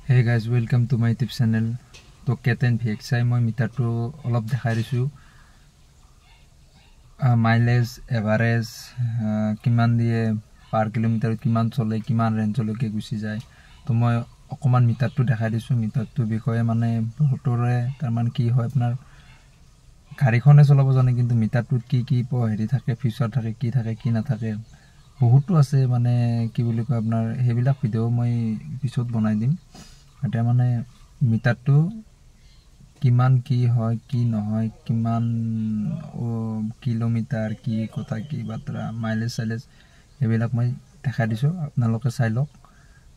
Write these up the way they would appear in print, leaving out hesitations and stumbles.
Hey guys, welcome to my YouTube channel. तो केटेन VXI মই মিটাৰটো অলপ দেখাই দিছো মাইলেজ এভাৰেজ কিমান দিয়ে পাৰ কিলোমিটাৰ কিমান চলে কিমান ৰেঞ্জলৈকে গুছি যায় তো মই অকমান মিটাৰটো দেখাই দিছো মিটাৰটো বিষয়ে মানে বহুতৰে তাৰমান কি হয় আপোনাৰ গাড়ীখনে চলাব জানে কিন্তু মিটাৰটোত কি হেৰি থাকে ফিচাৰ থাকে কি নাথাকে বহুতো আছে মানে কি বুলি কয় আপোনাৰ হেবিলাক ভিডিও মই পিছত বনাই দিম এটা মানে মিটাৰটো কিমান কি হয় কি নহয় কিমান কিলোমিটাৰ কি কথা কি বাত্ৰা মাইলেজ সাইলেজ হেবিলাক মই দেখাই দিছো আপোনালোকে চাই লওক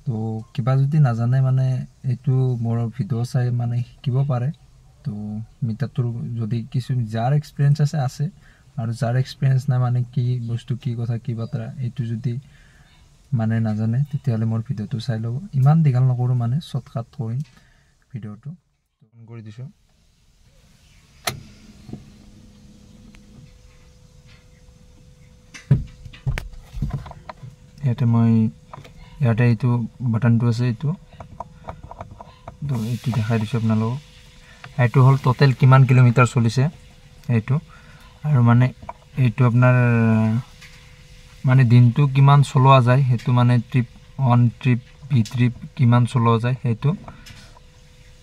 তো কিবা যদি নাজানে মানে এটো মোৰ ভিডিও চাই মানে শিকিব পাৰে তো মিটাৰটোৰ যদি কিছু যাৰ এক্সপেৰিয়েন্স আছে আৰু যাৰ এক্সপেৰিয়েন্স না মানে কি বস্তু কি কথা কি বাত্ৰা এটো যদি মানে নাজানে তেতিয়ালে মোৰ ভিডিওটো চাই লব ইমান দিগাল নকৰো মানে শৰ্টকাট কৰিম ভিডিওটো অন কৰি দিছো এটা মই ইয়াতে এইটো বাটনটো আছে এইটো তো এইটো দেখাই দিছো আপোনালোক এইটো হল টোটাল কিমান কিলোমিটাৰ চলিছে এইটো আৰু মানে এইটো আপোনাৰ মানে দিনটো কিমান চলোৱা যায় হেতু মানে trip on trip B trip কিমান চলোৱা যায় হেতু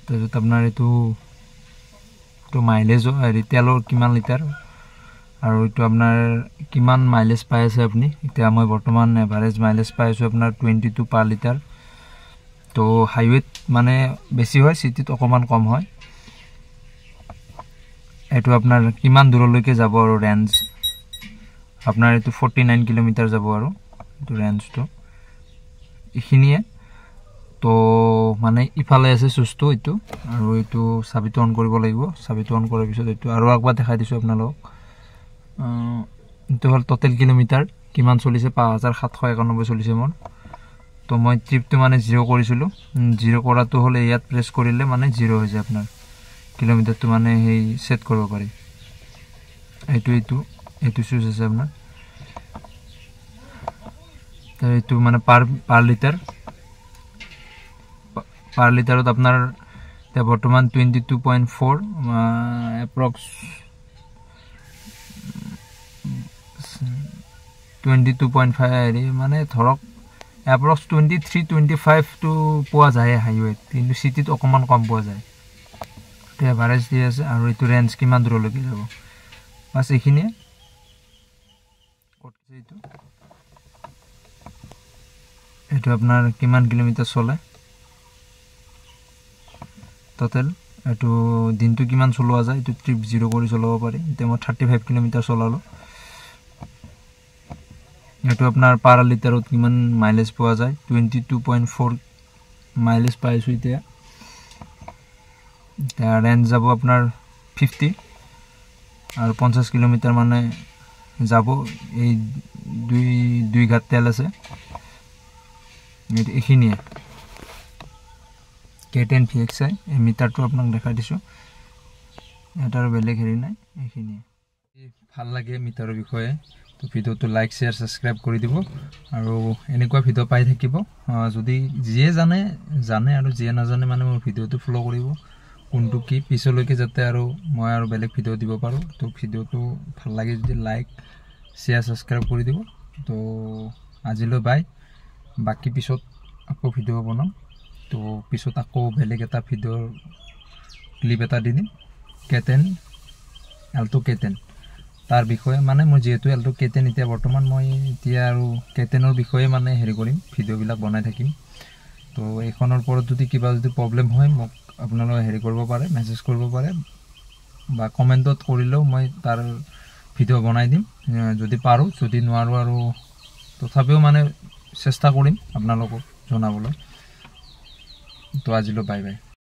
তাৰপিছত আপোনাৰ এইটো তো মাইলেজ আৰু তেলৰ কিমান লিটাৰ আৰু এইটো আপোনাৰ কিমান মাইলেজ পাই আছে আপুনি এতিয়া মই বৰ্তমান এভাৰেজ মাইলেজ পাই আছো আপোনাৰ 22 পাৰ লিটাৰ তো হাইৱেত মানে বেছি হয় সিটিত অকমান কম হয় এইটো আপোনাৰ কিমান দূৰলৈকে যাব আৰু ৰেঞ্জ আপনাৰ এটো 49 কিলোমিটাৰ যাব আৰু এটো ৰেঞ্জটো ইখিনিয়ে তো মানে ইফালে আছে সুস্থ এটো আৰু এটো সাবিত অন কৰিব লাগিব সাবিত অন কৰাৰ পিছত এটো আৰু একবাৰ দেখাই দিছো আপোনালোক এটো হল টোটাল কিলোমিটাৰ কিমান চলিছে 5791 চলিছে মোৰ তো মই ট্ৰিপটো মানে 0 কৰিছিলো 0 কৰাটো হলে ইয়াত প্ৰেছ কৰিলে মানে 0 হৈ যায় আপোনাৰ কিলোমিটাৰটো মানে হেই সেট কৰিব পাৰি এটো সুইচ আছে আপনার তো মানে পার লিটারত আপনার বর্তমান 22.4 অ্যাপ্রক্স 22.5 মানে ধরক অ্যাপ্রক্স 23-25 টু পোৱা যায় হাইওয়ে কিন্তু সিটিত অকমান কম পোৱা যায় তে এভাৰেজ দি আছে আৰু এটো ৰেঞ্জ কিমান দূৰলৈকে যাব বাস এইখিনিয়ে এটো আপনাৰ কিমান কিলোমিটাৰ চলে টোটাল এটো দিনটো কিমান চলোৱা যায় এটো ট্ৰিপ 0 কৰি চলাব পাৰি এতে মই 35 কিলোমিটাৰ চলালো এটো আপনাৰ পাৰ লিটাৰত কিমান মাইলেজ পোৱা যায় 22.4 মাইলেজ পাইছো এতিয়া তাৰ ৰেঞ্জ যাব আপনার 50 আর 50 কিলোমিটার মানে যাব এই দুই ঘাট তেল আছে এইখিনিয়ে কেটেন VXI এই মিটাৰটো আপোনাক দেখাই দিছো এটাৰ বেলেগ হেৰি নাই এইখিনিয়ে ভাল লাগে মিটাৰৰ বিষয়ে তো ভিডিওটো লাইক শেয়াৰ সাবস্ক্ৰাইব কৰি দিব আৰু এনেকুৱা ভিডিও পাই থাকিব যদি যিয়ে জানে আৰু যিয়ে নাজানে মানে মোৰ ভিডিওটো ফলো কৰিব কোনটো কি পিছলৈকে যাতে আৰু মই আৰু বেলেগ ভিডিও দিব পাৰো তো ভিডিওটো ভাল লাগে যদি লাইক শেয়াৰ সাবস্ক্ৰাইব কৰি দিব তো আজিলৈ বাই বাকি পিছত আকৌ ভিডিও বনাম তো পিছত আকৌ বেলেগ এটা ভিডিওৰ ক্লিপ এটা দিম কেটেন এল্টো কেটেন তাৰ বিষয়ে মানে মই যেহেতু এল্টো কেটেন এতিয়া বৰ্তমান মই এতিয়া আৰু কেটেনৰ বিষয়ে মানে হেৰি কৰিম ভিডিও বিলাক বনাই থাকিম তো এইখনৰ ওপৰত যদি কিবা যদি প্ৰবলেম হয় মোক আপোনালোকে হেৰি কৰিব পাৰে মেসেজ কৰিব পাৰে বা কমেন্টত কৰিলেও মই তাৰ ভিডিও বনাই দিম যদি পাৰো যদি নোৱাৰো আৰু তথাপিও মানে চেষ্টা কৰিম আপোনালোকক জনাবলৈ তো আজিলৈ বাই বাই